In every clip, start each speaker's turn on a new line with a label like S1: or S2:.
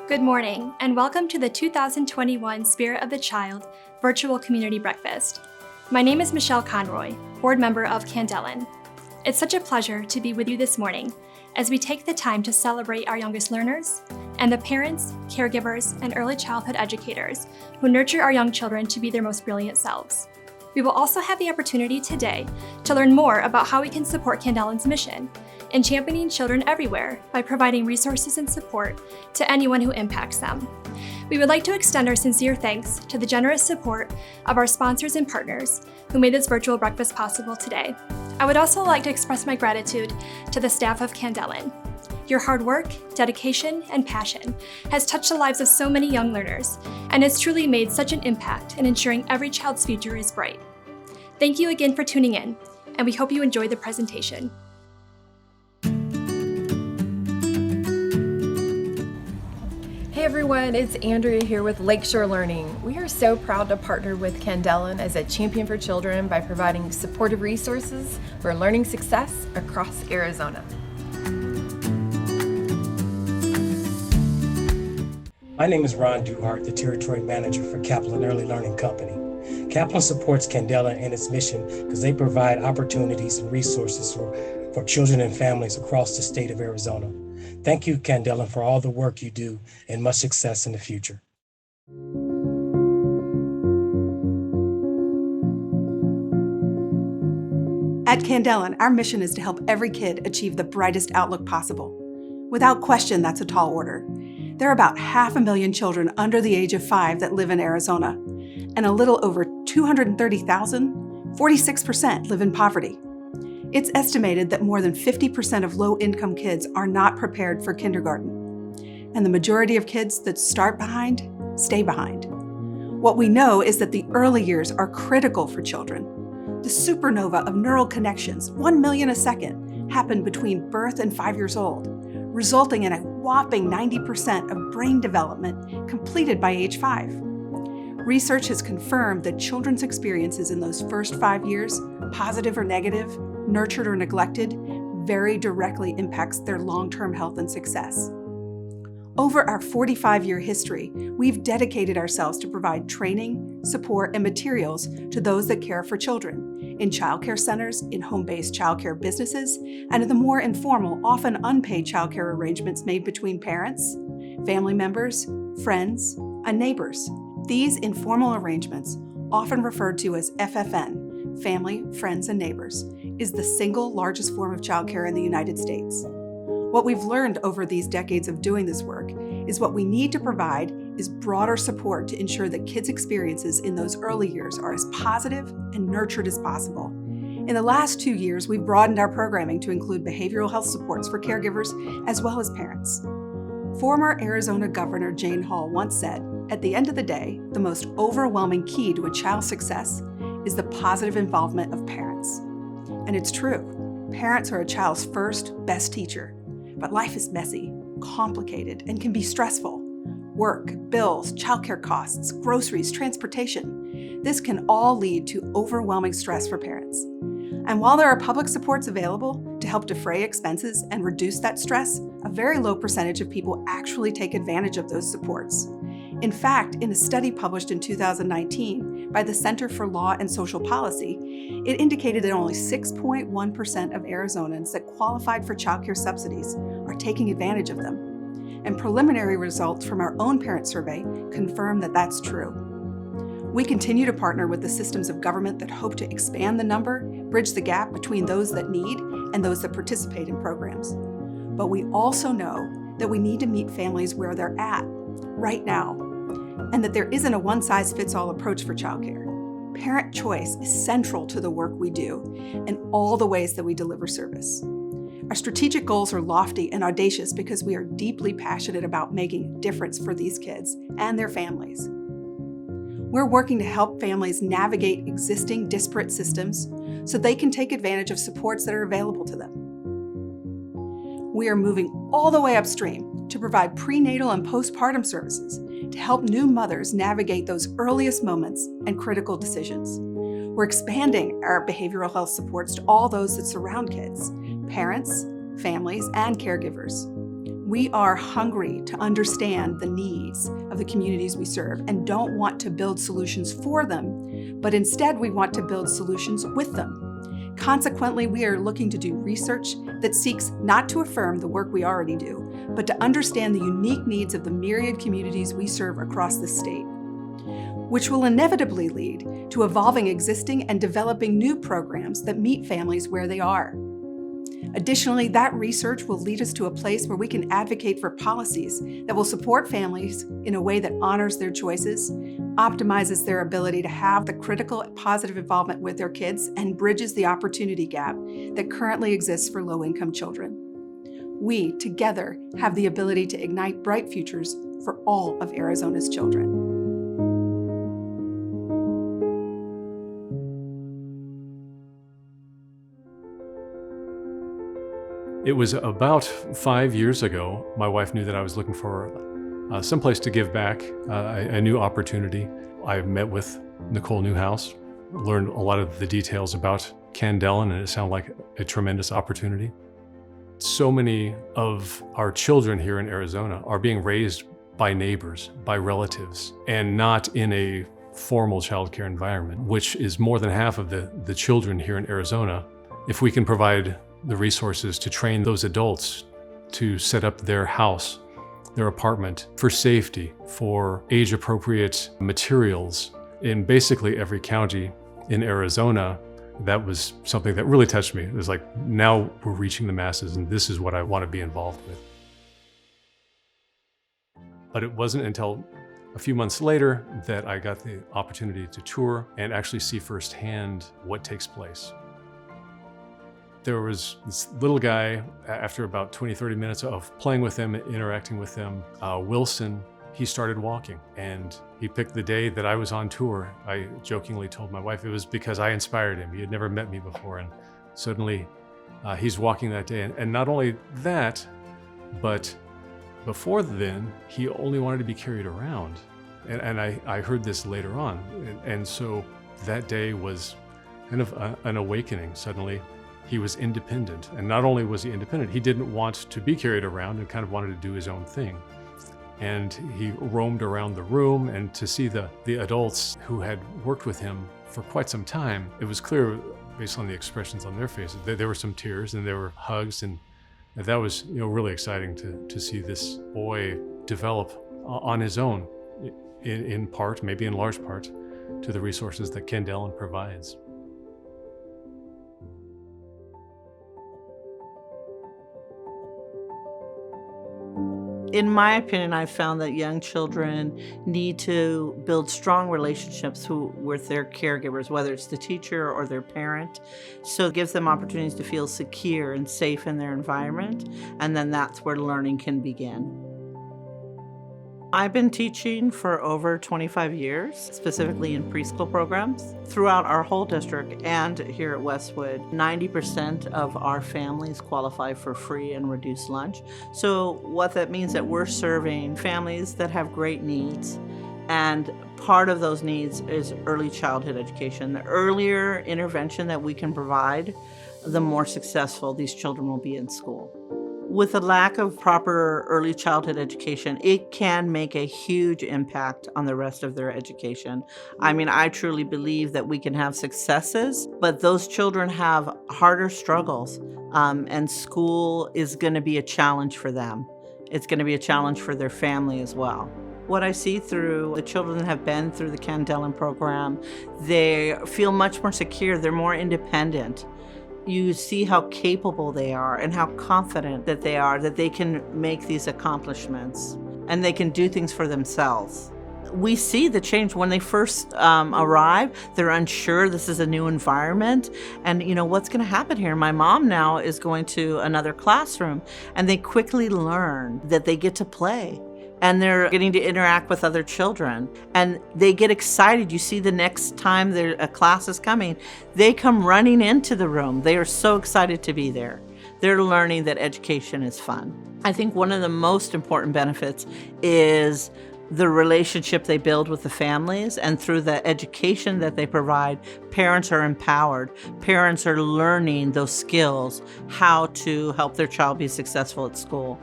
S1: Good morning, and welcome to the 2021 Spirit of the Child Virtual Community Breakfast. My name is Michelle Conroy, board member of Candelen. It's such a pleasure to be with you this morning as we take the time to celebrate our youngest learners and the parents, caregivers, and early childhood educators who nurture our young children to be their most brilliant selves. We will also have the opportunity today to learn more about how we can support Candelen's mission in championing children everywhere by providing resources and support to anyone who impacts them. We would like to extend our sincere thanks to the generous support of our sponsors and partners who made this virtual breakfast possible today. I would also like to express my gratitude to the staff of Candelen. Your hard work, dedication, and passion has touched the lives of so many young learners and has truly made such an impact in ensuring every child's future is bright. Thank you again for tuning in, and we hope you enjoy the presentation.
S2: Hey everyone, it's Andrea here with Lakeshore Learning. We are so proud to partner with Candelen as a champion for children by providing supportive resources for learning success across Arizona.
S3: My name is Ron Duhart, the Territory Manager for Candelen Early Learning Company. Candelen supports Candelen and its mission because they provide opportunities and resources for children and families across the state of Arizona. Thank you, Candelen, for all the work you do and much success in the future.
S4: At Candelen, our mission is to help every kid achieve the brightest outlook possible. Without question, that's a tall order. There are about 500,000 children under the age of 5 that live in Arizona, and a little over 230,000, 46% live in poverty. It's estimated that more than 50% of low-income kids are not prepared for kindergarten, and the majority of kids that start behind stay behind. What we know is that the early years are critical for children. The supernova of neural connections, 1 million a second, happen between birth and 5 years old, resulting in a whopping 90% of brain development completed by age 5. Research has confirmed that children's experiences in those first 5 years, positive or negative, nurtured or neglected, very directly impacts their long-term health and success. Over our 45-year history, we've dedicated ourselves to provide training, support, and materials to those that care for children, in childcare centers, in home-based childcare businesses, and in the more informal, often unpaid childcare arrangements made between parents, family members, friends, and neighbors. These informal arrangements, often referred to as FFN, family, friends, and neighbors, is the single largest form of childcare in the United States. What we've learned over these decades of doing this work is what we need to provide is broader support to ensure that kids' experiences in those early years are as positive and nurtured as possible. In the last 2 years, we've broadened our programming to include behavioral health supports for caregivers as well as parents. Former Arizona Governor Jane Hall once said, "At the end of the day, the most overwhelming key to a child's success is the positive involvement of parents." And it's true. Parents are a child's first, best teacher. But life is messy, complicated, and can be stressful. Work, bills, childcare costs, groceries, transportation. This can all lead to overwhelming stress for parents. And while there are public supports available to help defray expenses and reduce that stress, a very low percentage of people actually take advantage of those supports. In fact, in a study published in 2019 by the Center for Law and Social Policy, it indicated that only 6.1% of Arizonans that qualified for childcare subsidies are taking advantage of them. And preliminary results from our own parent survey confirm that that's true. We continue to partner with the systems of government that hope to expand the number, bridge the gap between those that need and those that participate in programs. But we also know that we need to meet families where they're at, right now, and that there isn't a one-size-fits-all approach for childcare. Parent choice is central to the work we do and all the ways that we deliver service. Our strategic goals are lofty and audacious because we are deeply passionate about making a difference for these kids and their families. We're working to help families navigate existing disparate systems so they can take advantage of supports that are available to them. We are moving all the way upstream to provide prenatal and postpartum services to help new mothers navigate those earliest moments and critical decisions. We're expanding our behavioral health supports to all those that surround kids, parents, families, and caregivers. We are hungry to understand the needs of the communities we serve and don't want to build solutions for them, but instead we want to build solutions with them. Consequently, we are looking to do research that seeks not to affirm the work we already do, but to understand the unique needs of the myriad communities we serve across the state, which will inevitably lead to evolving existing and developing new programs that meet families where they are. Additionally, that research will lead us to a place where we can advocate for policies that will support families in a way that honors their choices, optimizes their ability to have the critical positive involvement with their kids, and bridges the opportunity gap that currently exists for low-income children. We, together, have the ability to ignite bright futures for all of Arizona's children.
S5: It was about 5 years ago, my wife knew that I was looking for someplace to give back, a new opportunity. I met with Nicole Newhouse, learned a lot of the details about Candelen, and it sounded like a tremendous opportunity. So many of our children here in Arizona are being raised by neighbors, by relatives, and not in a formal childcare environment, which is more than half of the children here in Arizona. If we can provide the resources to train those adults to set up their house, their apartment for safety, for age-appropriate materials in basically every county in Arizona, that was something that really touched me. It was like, now we're reaching the masses and this is what I want to be involved with. But it wasn't until a few months later that I got the opportunity to tour and actually see firsthand what takes place. There was this little guy, after about 20, 30 minutes of playing with him, interacting with him, Wilson, he started walking, and he picked the day that I was on tour. I jokingly told my wife it was because I inspired him. He had never met me before, and suddenly he's walking that day. And not only that, but before then, he only wanted to be carried around. And I heard this later on. And so that day was kind of an awakening. Suddenly, he was independent. And not only was he independent, he didn't want to be carried around and kind of wanted to do his own thing. And he roamed around the room, and to see the adults who had worked with him for quite some time, it was clear based on the expressions on their faces that there were some tears and there were hugs, and that was really exciting to see this boy develop on his own, in part, maybe in large part, to the resources that Candelen provides.
S6: In my opinion, I've found that young children need to build strong relationships with their caregivers, whether it's the teacher or their parent. So it gives them opportunities to feel secure and safe in their environment, and then that's where learning can begin. I've been teaching for over 25 years, specifically in preschool programs, throughout our whole district and here at Westwood. 90% of our families qualify for free and reduced lunch. So what that means that we're serving families that have great needs, and part of those needs is early childhood education. The earlier intervention that we can provide, the more successful these children will be in school. With a lack of proper early childhood education, it can make a huge impact on the rest of their education. I mean, I truly believe that we can have successes, but those children have harder struggles, and school is going to be a challenge for them. It's going to be a challenge for their family as well. What I see through the children that have been through the Candelen program, they feel much more secure, they're more independent. You see how capable they are and how confident that they are, that they can make these accomplishments and they can do things for themselves. We see the change when they first arrive. They're unsure. This is a new environment, and what's going to happen here? My mom now is going to another classroom, and they quickly learn that they get to play. And they're getting to interact with other children, and they get excited. You see the next time a class is coming, they come running into the room. They are so excited to be there. They're learning that education is fun. I think one of the most important benefits is the relationship they build with the families, and through the education that they provide, parents are empowered. Parents are learning those skills, how to help their child be successful at school.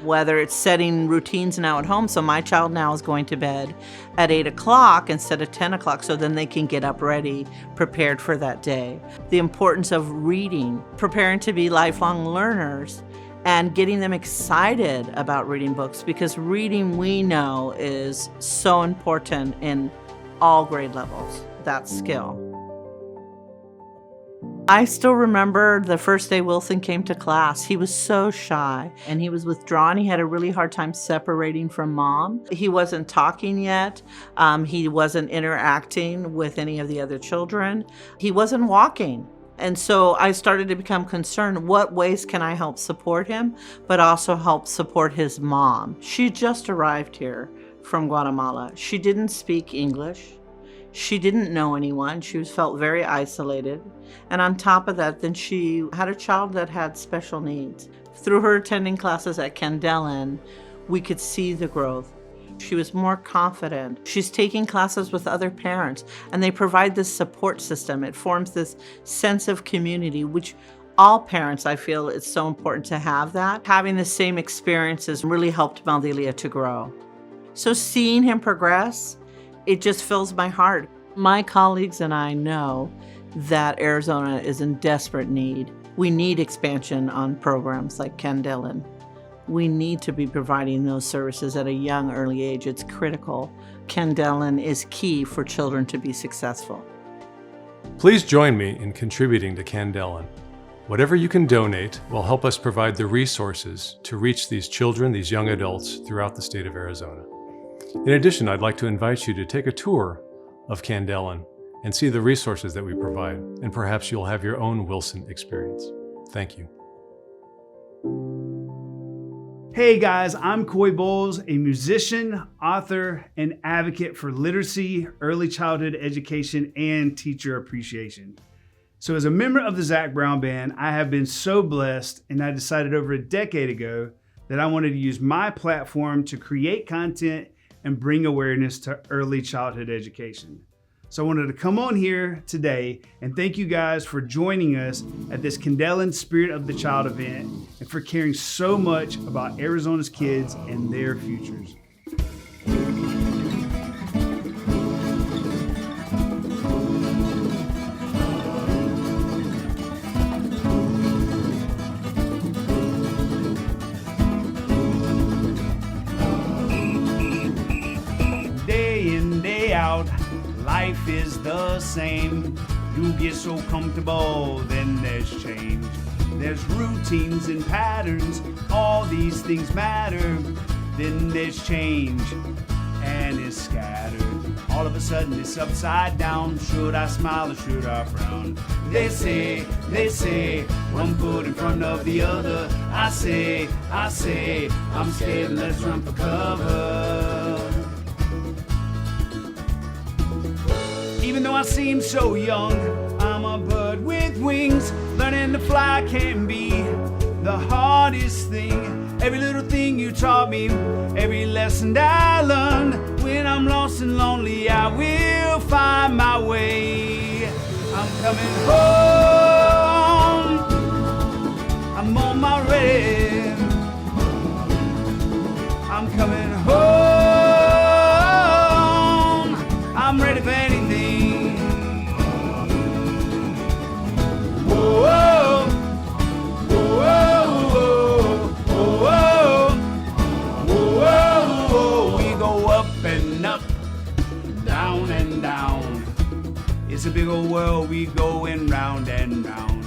S6: whether it's setting routines now at home. So my child now is going to bed at 8 o'clock instead of 10 o'clock, so then they can get up ready, prepared for that day. The importance of reading, preparing to be lifelong learners, and getting them excited about reading books, because reading, we know, is so important in all grade levels, that skill. I still remember the first day Wilson came to class. He was so shy and he was withdrawn. He had a really hard time separating from mom. He wasn't talking yet. He wasn't interacting with any of the other children. He wasn't walking. And so I started to become concerned, what ways can I help support him, but also help support his mom? She just arrived here from Guatemala. She didn't speak English. She didn't know anyone. She felt very isolated. And on top of that, then she had a child that had special needs. Through her attending classes at Candelen, we could see the growth. She was more confident. She's taking classes with other parents, and they provide this support system. It forms this sense of community, which all parents, I feel, it's so important to have that. Having the same experiences really helped Maldilia to grow. So seeing him progress, it just fills my heart. My colleagues and I know that Arizona is in desperate need. We need expansion on programs like Candelen. We need to be providing those services at a young, early age. It's critical. Candelen is key for children to be successful.
S5: Please join me in contributing to Candelen. Whatever you can donate will help us provide the resources to reach these children, these young adults throughout the state of Arizona. In addition, I'd like to invite you to take a tour of Candelen and see the resources that we provide, and perhaps you'll have your own Wilson experience. Thank you.
S7: Hey guys, I'm Coy Bowles, a musician, author, and advocate for literacy, early childhood education, and teacher appreciation. So as a member of the Zac Brown Band, I have been so blessed, and I decided over a decade ago that I wanted to use my platform to create content and bring awareness to early childhood education. So I wanted to come on here today and thank you guys for joining us at this Candelen Spirit of the Child event and for caring so much about Arizona's kids and their futures. Day in, day out, life is the same. You get so comfortable, then there's change. There's routines and patterns, all these things matter. Then there's change, and it's scattered. All of a sudden it's upside down. Should I smile or should I frown? They say, one foot in front of the other. I say, I'm scared, let's run for cover. Even though I seem so young, I'm a bird with wings. Learning to fly can be the hardest thing. Every little thing you taught me, every lesson I learned. When I'm lost and lonely, I will find my way. I'm coming home, I'm on my way. I'm coming home, I'm ready for anything. Whoa, whoa, whoa, whoa. We go up and up, down and down. It's a big old world, we going round and round.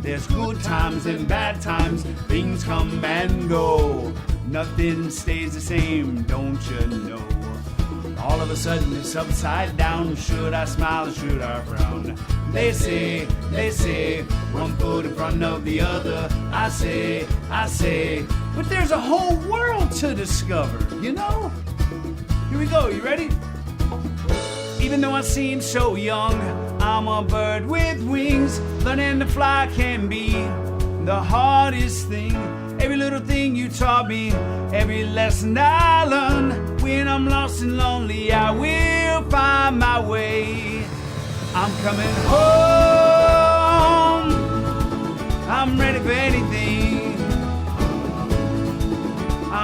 S7: There's good times and bad times, things come and go. Nothing stays the same, don't you know? All of a sudden it's upside down. Should I smile or should I frown? They say, one foot in front of the other. I say, but there's a whole world to discover, you know? Here we go, you ready? Even though I seem so young, I'm a bird with wings. Learning to fly can be the hardest thing. Every little thing you taught me, every lesson I learned. When I'm lost and lonely, I will find my way. I'm coming home, I'm ready for anything.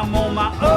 S7: I'm on my